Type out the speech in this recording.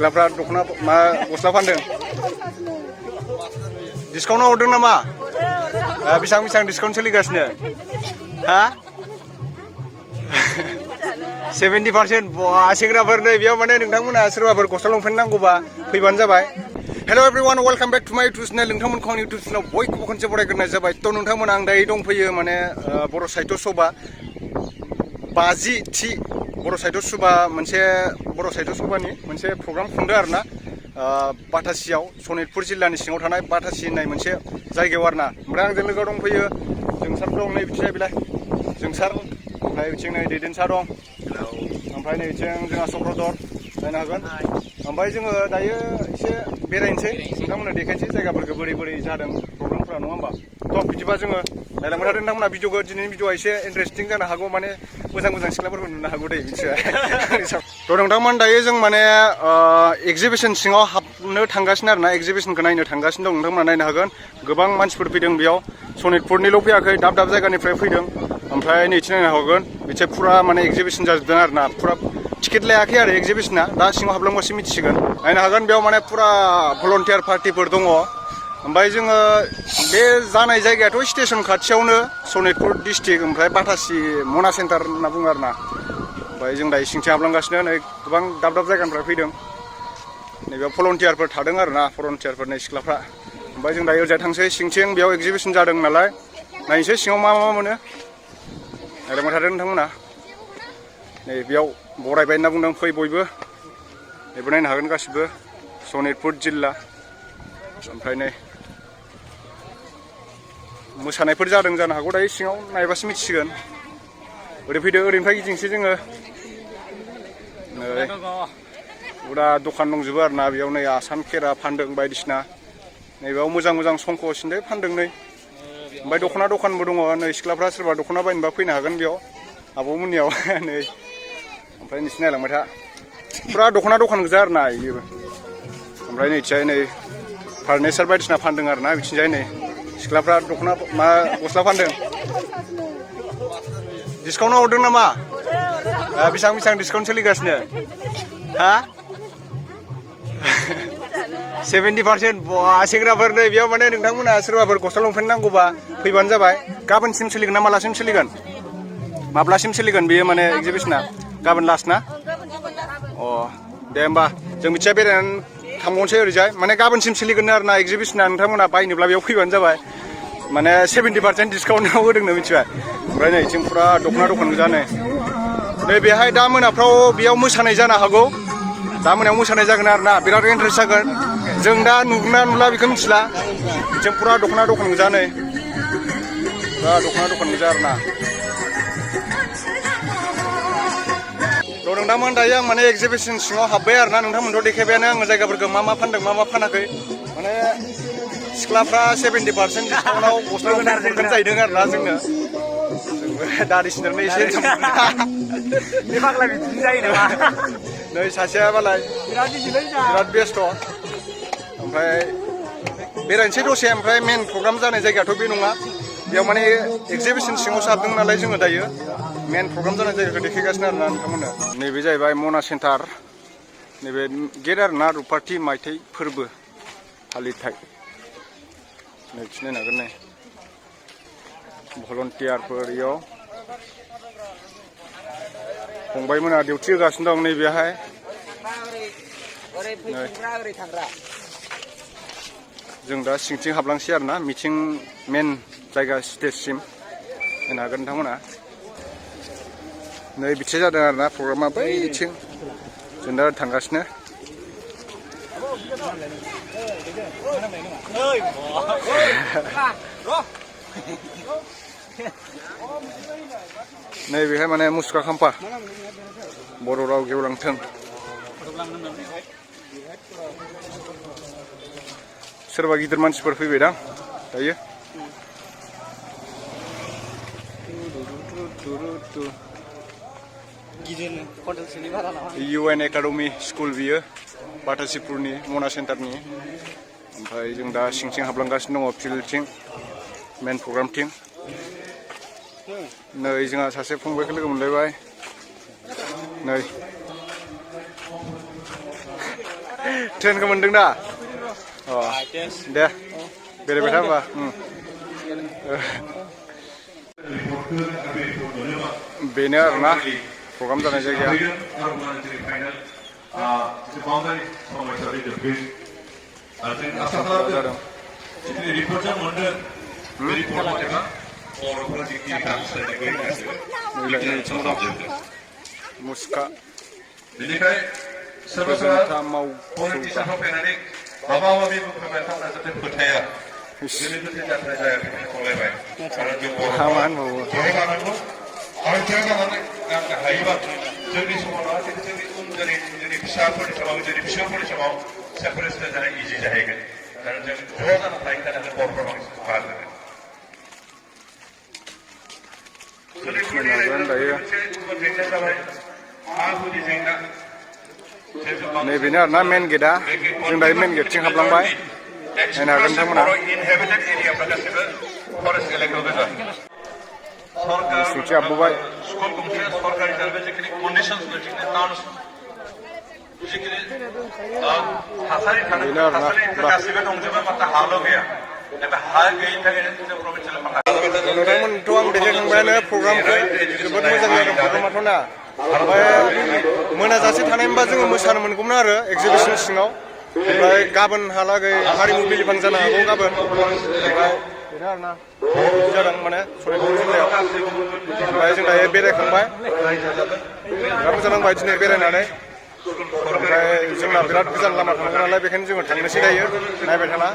सिख्लाफ्रा दख'ना मा गस्ला फानदों डिसकाउन्ट हरदों नामा बेसेबां डिसकाउन्ट सोलिगासिनो हा 70% सेंग्राफोर नै बेयाव माने नोंथांमोना सोरबाफोर गस्ला लंपेन्ट नांगौबा फैबानो जाबाय hello everyone welcome back to my YouTube channel नोंथांमोनखौ आंनि यूट्यूब चैनलाव बयखौबो खनसे बरायग्रोनाय जाबाय थ' नोंथांमोना आं दायो दंफैयो माने बर' साहित्य सभा 50थि बर' साहित्य सभा मोनसे बर' साहित्य सभानि मोनसे प्रग्राम खुंदों आरोना बाटासियाव सनितपुर जिल्लानि सिङाव थानाय बाटासि होननाय मोनसे जायगायाव आरोना ओमफ्राय आंजों लोगोआव दंफैयो जोंसार दं नै बिथिंजाय बेलाय जोंसार ओमफ्राय बिथिं नै दैदेनसा दं ओमफ्राय नै बिथिं जोंहा चक्रधर नायनो हागोन ओमफ्राय जोङो दायो एसे बेरायनोसै नोंथांमोननो देखायनोसै जायगाफोरखौ बोरै बोरै जादों प्रग्रामफोरा नङा होमबा थ' बिदिबा जोङो नायलांबाय थादों नोंथांमोना भिडिअखौ दिनैनि भिडिअआ एसे इन्टारेस्टिं जानो हागौ माने मोजां सिख्लाफोरखौ नुनो हागौ दै मिथिबाय थ' नोंथांमोन दायो जों माने एक्जिबिसन सिङाव हाबनो थांगासिनो आरोना एक्जिबिसनखौ नायनो थांगासिनो दं नोंथांमोना नायनो हागोन गोबां मानसिफोर फैदों बेयाव सनितपुरनिल' फैयाखै दाब दाब जायगानिफ्राय फैदों ओमफ्राय नैथि नायनो हागोन बिथिं फुरा माने एक्जिबिसन जाजोबदों आरोना फुरा टिकेट लायाखै आरो एक्जिबिसना दा सिङाव हाबलांबासो मिथिसिगोन नायनो हागोन बेयाव माने फुरा भलन्टियार पार्टिफोर दङ ओमफ्राय जोङो बे जानाय जायगायाथ' स्टेसन खाथियावनो सनितपुर डिस्ट्रिक्ट ओमफ्राय बाटासि मना सेन्टार होनना बुङो आरोना ओमफ्राय जों दायो सिंथिं हाबलांगासिनो नै गोबां दाब दाब जायगानिफ्राय फैदों नैबेयाव भलन्टियारफोर थादों आरोना भलन्टियारफोर नै सिख्लाफ्रा ओमफ्राय जों दायो ओरैजाय थांसै सिंथिं बेयाव एक्जिबिसन जादों नालाय नायनोसै सिङाव मा मोनो नायलांबाय थादों नोंथांमोना नै बेयाव बरायबाय होनना बुंदों फै बयबो बेबो नायनो हागोन गासिबो सनितपुर जिल्ला ओमफ्राय नै मोसानायफोर जादों जानो हागौ दायो सिङाव नायबासो मिथिसिगोन ओरै फैदो ओरैनिफ्राय गिदिंसै जोङो नै फुरा दखान दंजोबो आरोना बेयाव नै आसान खेरा फानदों बायदिसिना नैबेयाव मोजां संख' सिन्थाय फानदों नै ओमफ्राय दख'ना दखानबो दङ नै सिख्लाफ्रा सोरबा दख'ना बायनोबा फैनो हागोन बेयाव आब'मोननियाव नै ओमफ्राय नोंसिनि नायलांबाय था फुरा दख'ना दखान गोजा आरोना बेबो ओमफ्राय नैथिहाय नै फार्निचार बायदिसिना फानदों आरोना बिथिंजाय नै सिख्लाफ्रा दख'ना मा गस्ला फानदों डिसकाउन्ट हरदों नामा बेसेबां डिसकाउन्ट सोलिगासिनो हा 70% सेंग्राफोर नै बेयाव माने नोंथांमोना सोरबाफोर गस्ला लंपेन्ट नांगौबा फैबानो जाबाय गाबोनसिम सोलिगोन ना मालासिम सोलिगोन माब्लासिम सोलिगोन बेयो माने एक्जिबिसना गाबोन लास्ट ना अ दे होमबा जों मिथिया बेरायनानै थांबावनोसै ओरैजाय माने गाबोनसिम सोलिगोन आरोना एक्जिबिसना नोंथांमोना बायनोब्ला बेयाव फैबानो जाबाय माने 70% डिसकाउन्टआव होदोंनो मिथिबाय ओमफ्राय नै जों फुरा दख'ना दखान गोजा नै बेहाय दा मोनाफ्राव बेयाव मोसानाय जानो हागौ दा मोनायाव मोसानाय जागोन आरोना बिराद इन्टारेस्ट जागोन जों दा नुगोना नुला बेखौ मिथिला जों फुरा दख'ना दखान गोजा नै फुरा दख'ना दखान गोजा आरोना नोंथांमोन दायो आं माने एक्जिबिसन सिङाव हाबबाय आरोना नोंथांमोनथ' देखायबायानो आङो जायगाफोरखौ मा फानदों मा फानाखै माने सिख्लाफ्रा 70% डिसकाउन्टआव गस्ला लंपेन्ट जाहैदों आरोना जोंनो दारि सिनदेरनो एसे बे फाग्ला बिदिनो जायो नामा नै सासेया बालाय बिराद बेस्थ' ओमफ्राय बेरायनोसै दसे ओमफ्राय मेन प्रग्राम जानाय जायगायाथ' बे नङा बेयाव माने एक्जिबिसन सिङावसो हाबदों नालाय जोङो दायो मेन प्रग्राम जानाय जायगाखौ देखायगासिनो आरोना नोंथांमोननो नैबे जाहैबाय मना सेन्टार नैबे गेट आरोना रुपाथि मायथाइ फोरबो फालिथाय नै खिनायनो हागोन नै भलन्टियारफोर इयाव फंबायमोना डिउटि होगासिनो दं नैबेहाय जों दा सिंथिं हाबलांसै आरोना मिथिं मेन जायगा स्टेजसिम नायनो हागोन नोंथांमोना नै बिथिं जादों आरोना प्रग्रामा बैथिं जों दा थांगासिनो नै बेहाय माने मुसुखा खाम्फा बर' राव गेवलांथों सोरबा गिदिर मानसिफोर फैबायदां दायो UN एकाडेमि स्कुल बियो बाटासिपुरनि मना सेन्टारनि ओमफ्राय जों दा सिंथिं हाबलांगासिनो दङ फिल्डथिं मेन प्रग्रामथिं नै जोंहा सासे फंबायखौ लोगो मोनलायबाय नै ट्रेनखौ मोनदों दा अ दे बेरायबाय था होमबा बेनो आरोना प्रग्राम जानाय जायगाया जादों मुसुखा गोजोनथा मावसुखा मा होनबावो जोंनि समाव नङा जोंनि उन जोंनि फिसाफोरनि समाव जोंनि फिसौफोरनि समाव सेपारेसन जानाय इजि जाहैगोन खारन जों ज' जाना थायोखाय जों बर'फोर बांसिन बाहागो नैबेनो आरोना मेन गेटआ जों दायो मेन गेटथिं हाबलांबाय नायनो हागोन नोंथांमोना सिंथि हाबबोबाय स्कुल गंसे सरकारि हिसाबै जिखिनि कन्डिसन्स जिखिनि टाउन जिखिनि थासारि थानो थासारि गासिबो दंजोबो माथ्र हाल' गैया दा हा गैयिनि थाखायनो जों प्रभिन्सियेल नोंथांमोनथ' आं देखायखांबायानो प्रग्रामखौ जोबोद मोजां जादों प्रग्रामाथ' ना ओमफ्राय मोनाजासे थानाय मोनबा जोङो मोसानो मोनगौमोन आरो एक्जिबिसन सिङाव ओमफ्राय गाबोनहालागै हारिमु बिलिफां जानो हागौ गाबोन ओमफ्राय बेनो आरोना बिदि जादों माने सनितपुर जिल्लायाव ओमफ्राय जों दायो बेरायखांबाय बिराद मोजां नांबाय दिनै बेरायनानै ओमफ्राय जोंना बिराद गोजान लामा थांनांगौ नालाय बेखायनो जोङो थांनोसै दायो नायबाय थाना